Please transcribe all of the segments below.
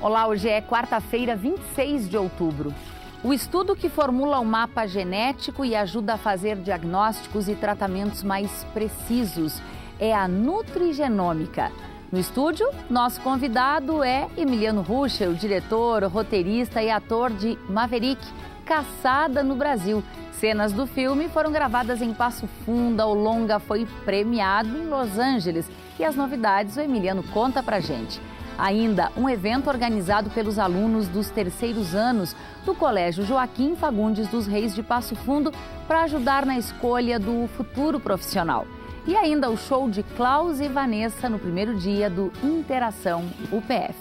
Olá, hoje é quarta-feira, 26 de outubro. O estudo que formula o mapa genético e ajuda a fazer diagnósticos e tratamentos mais precisos é a nutrigenômica. No estúdio, nosso convidado é Emiliano Ruschel, diretor, roteirista e ator de Maverick, Caçada no Brasil. Cenas do filme foram gravadas em Passo Fundo, o longa foi premiado em Los Angeles. E as novidades o Emiliano conta pra gente. Ainda um evento organizado pelos alunos dos terceiros anos do Colégio Joaquim Fagundes dos Reis de Passo Fundo para ajudar na escolha do futuro profissional. E ainda o show de Klaus e Vanessa no primeiro dia do Interação UPF.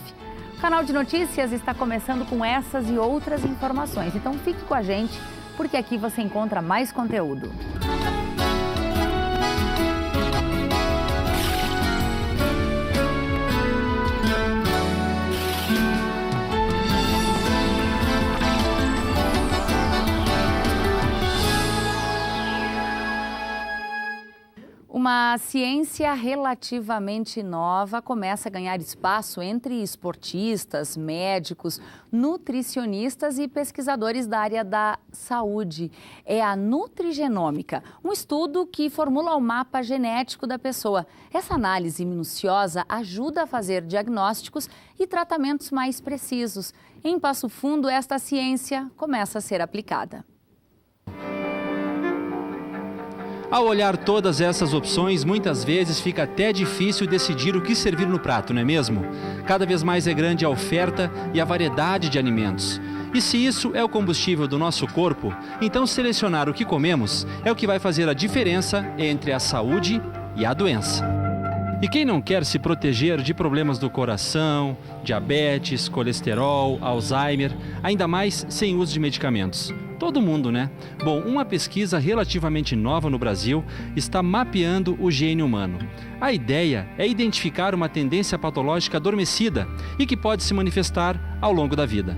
O canal de notícias está começando com essas e outras informações, então fique com a gente, porque aqui você encontra mais conteúdo. Uma ciência relativamente nova começa a ganhar espaço entre esportistas, médicos, nutricionistas e pesquisadores da área da saúde. É a nutrigenômica, um estudo que formula o mapa genético da pessoa. Essa análise minuciosa ajuda a fazer diagnósticos e tratamentos mais precisos. Em Passo Fundo, esta ciência começa a ser aplicada. Ao olhar todas essas opções, muitas vezes fica até difícil decidir o que servir no prato, não é mesmo? Cada vez mais é grande a oferta e a variedade de alimentos. E se isso é o combustível do nosso corpo, então selecionar o que comemos é o que vai fazer a diferença entre a saúde e a doença. E quem não quer se proteger de problemas do coração, diabetes, colesterol, Alzheimer, ainda mais sem uso de medicamentos? Todo mundo, né? Bom, uma pesquisa relativamente nova no Brasil está mapeando o gene humano. A ideia é identificar uma tendência patológica adormecida e que pode se manifestar ao longo da vida.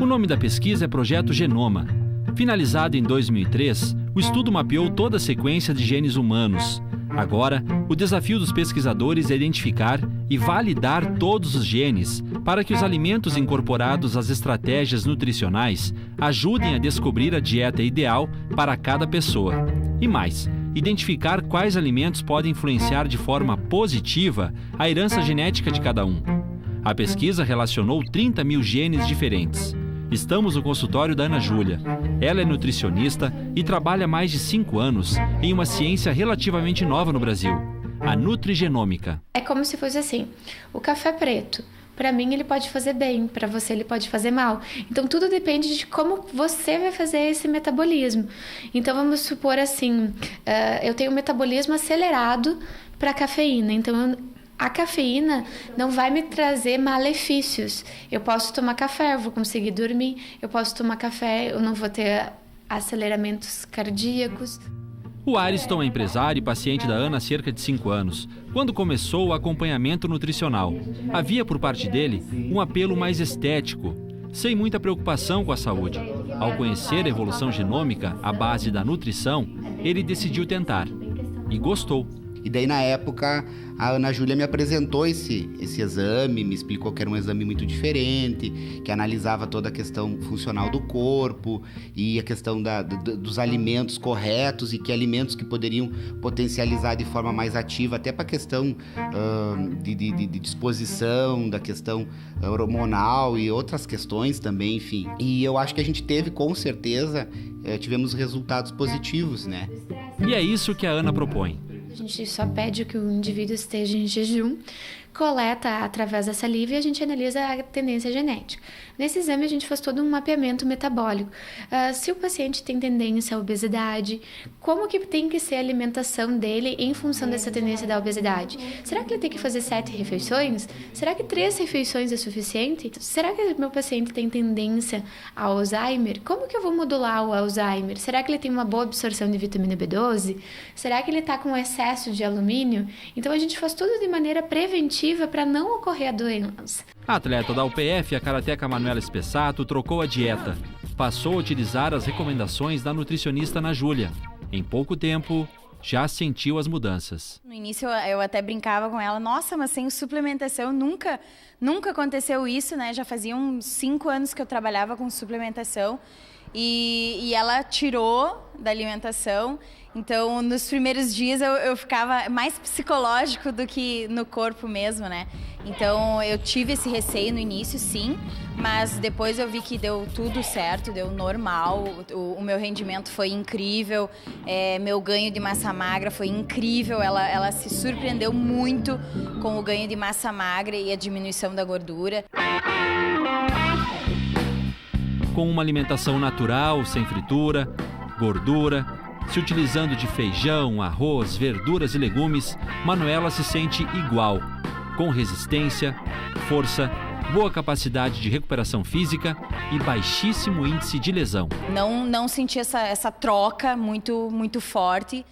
O nome da pesquisa é Projeto Genoma. Finalizado em 2003, o estudo mapeou toda a sequência de genes humanos. Agora, o desafio dos pesquisadores é identificar e validar todos os genes para que os alimentos incorporados às estratégias nutricionais ajudem a descobrir a dieta ideal para cada pessoa. E mais, identificar quais alimentos podem influenciar de forma positiva a herança genética de cada um. A pesquisa relacionou 30 mil genes diferentes. Estamos no consultório da Ana Júlia. Ela é nutricionista e trabalha há mais de 5 anos em uma ciência relativamente nova no Brasil, a nutrigenômica. É como se fosse assim, o café preto, para mim ele pode fazer bem, para você ele pode fazer mal. Então tudo depende de como você vai fazer esse metabolismo. Então vamos supor assim, eu tenho um metabolismo acelerado para a cafeína, então a cafeína não vai me trazer malefícios. Eu posso tomar café, eu vou conseguir dormir. Eu posso tomar café, eu não vou ter aceleramentos cardíacos. O Ariston é empresário e paciente da Ana há cerca de 5 anos, quando começou o acompanhamento nutricional. Havia por parte dele um apelo mais estético, sem muita preocupação com a saúde. Ao conhecer a evolução genômica à base da nutrição, ele decidiu tentar e gostou. E daí, na época, a Ana Júlia me apresentou esse exame, me explicou que era um exame muito diferente, que analisava toda a questão funcional do corpo e a questão dos alimentos corretos e que alimentos que poderiam potencializar de forma mais ativa, até para a questão de disposição, da questão hormonal e outras questões também, enfim. E eu acho que a gente teve, com certeza, tivemos resultados positivos, né? E é isso que a Ana propõe. A gente só pede que o indivíduo esteja em jejum, coleta através da saliva e a gente analisa a tendência genética. Nesse exame a gente faz todo um mapeamento metabólico. Se o paciente tem tendência à obesidade, como que tem que ser a alimentação dele em função dessa tendência da obesidade? Será que ele tem que fazer 7 refeições? Será que 3 refeições é suficiente? Será que meu paciente tem tendência ao Alzheimer? Como que eu vou modular o Alzheimer? Será que ele tem uma boa absorção de vitamina B12? Será que ele está com excesso de alumínio? Então a gente faz tudo de maneira preventiva para não ocorrer a doença. A atleta da UPF, a karateca Manuela Spessato, trocou a dieta. Passou a utilizar as recomendações da nutricionista Ana Júlia. Em pouco tempo, já sentiu as mudanças. No início eu até brincava com ela, nossa, mas sem suplementação nunca aconteceu isso, né? Já fazia uns 5 anos que eu trabalhava com suplementação e ela tirou da alimentação. Então, nos primeiros dias eu ficava mais psicológico do que no corpo mesmo, né? Então, eu tive esse receio no início, sim, mas depois eu vi que deu tudo certo, deu normal, o meu rendimento foi incrível, meu ganho de massa magra foi incrível, ela se surpreendeu muito com o ganho de massa magra e a diminuição da gordura. Com uma alimentação natural, sem fritura, gordura, se utilizando de feijão, arroz, verduras e legumes, Manuela se sente igual, com resistência, força, boa capacidade de recuperação física e baixíssimo índice de lesão. Não senti essa troca muito forte.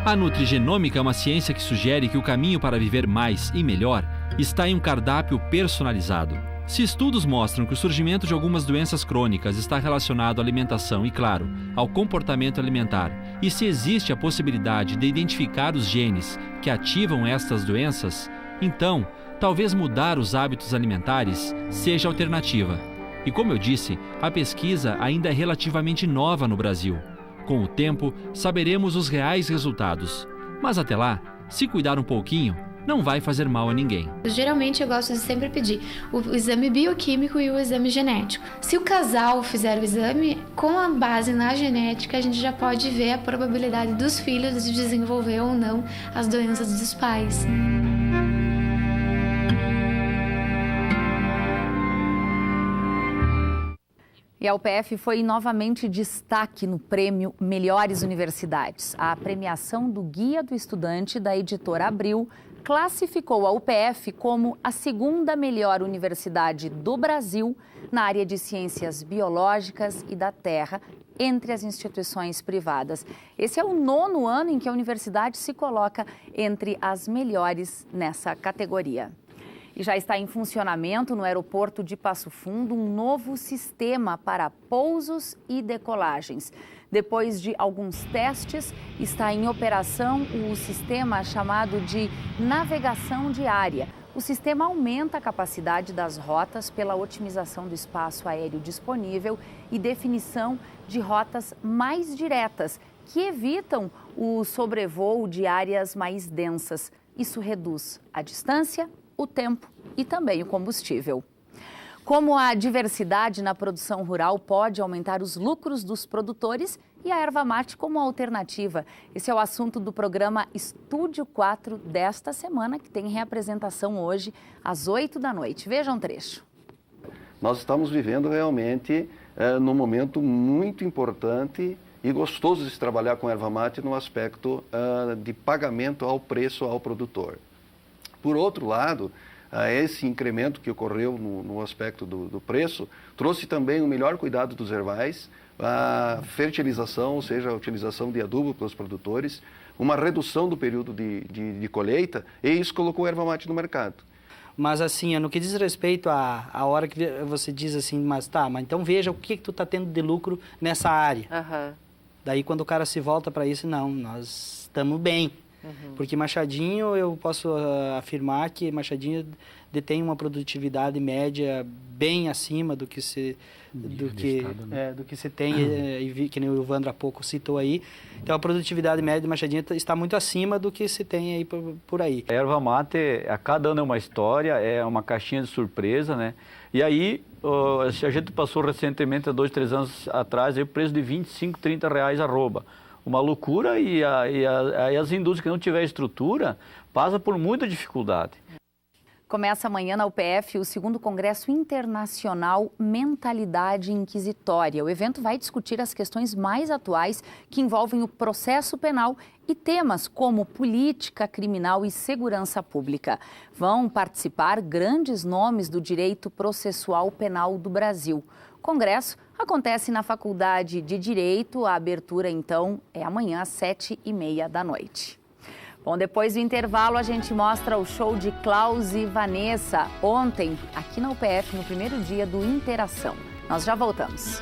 A nutrigenômica é uma ciência que sugere que o caminho para viver mais e melhor está em um cardápio personalizado. Se estudos mostram que o surgimento de algumas doenças crônicas está relacionado à alimentação e, claro, ao comportamento alimentar, e se existe a possibilidade de identificar os genes que ativam estas doenças, então, talvez mudar os hábitos alimentares seja a alternativa. E como eu disse, a pesquisa ainda é relativamente nova no Brasil. Com o tempo, saberemos os reais resultados. Mas até lá, se cuidar um pouquinho, não vai fazer mal a ninguém. Geralmente eu gosto de sempre pedir o exame bioquímico e o exame genético. Se o casal fizer o exame, com a base na genética, a gente já pode ver a probabilidade dos filhos de desenvolver ou não as doenças dos pais. E a UPF foi novamente destaque no prêmio Melhores Universidades. A premiação do Guia do Estudante da editora Abril classificou a UPF como a segunda melhor universidade do Brasil na área de ciências biológicas e da terra, entre as instituições privadas. Esse é o 9º ano em que a universidade se coloca entre as melhores nessa categoria. E já está em funcionamento no aeroporto de Passo Fundo um novo sistema para pousos e decolagens. Depois de alguns testes, está em operação o sistema chamado de navegação diária. O sistema aumenta a capacidade das rotas pela otimização do espaço aéreo disponível e definição de rotas mais diretas, que evitam o sobrevoo de áreas mais densas. Isso reduz a distância, o tempo e também o combustível. Como a diversidade na produção rural pode aumentar os lucros dos produtores e a erva mate como alternativa. Esse é o assunto do programa Estúdio 4 desta semana, que tem reapresentação hoje às 8 da noite. Vejam um trecho. Nós estamos vivendo realmente num momento muito importante e gostoso de se trabalhar com erva mate no aspecto de pagamento ao preço ao produtor. Por outro lado, esse incremento que ocorreu no aspecto do preço trouxe também um melhor cuidado dos herbais, a fertilização, ou seja, a utilização de adubo pelos produtores, uma redução do período de colheita, e isso colocou a erva mate no mercado. Mas assim, no que diz respeito à hora que você diz assim, mas então veja o que tu está tendo de lucro nessa área. Uhum. Daí quando o cara se volta para isso, não, nós estamos bem. Porque Machadinho, eu posso afirmar que Machadinho detém uma produtividade média bem acima do que se tem, que nem o Evandro há pouco citou aí. Então a produtividade média de Machadinho está muito acima do que se tem aí por aí. A erva mate, a cada ano é uma história, é uma caixinha de surpresa, né? E aí, a gente passou recentemente, há 2, 3 anos atrás, aí, o preço de R$25, R$30 arroba. Uma loucura, e as indústrias que não tiver estrutura passam por muita dificuldade. Começa amanhã na UPF o 2º Congresso Internacional Mentalidade Inquisitória. O evento vai discutir as questões mais atuais que envolvem o processo penal e temas como política criminal e segurança pública. Vão participar grandes nomes do direito processual penal do Brasil. O congresso acontece na Faculdade de Direito. A abertura, então, é amanhã às 7h30 da noite. Bom, depois do intervalo, a gente mostra o show de Klaus e Vanessa ontem, aqui na UPF, no primeiro dia do Interação. Nós já voltamos.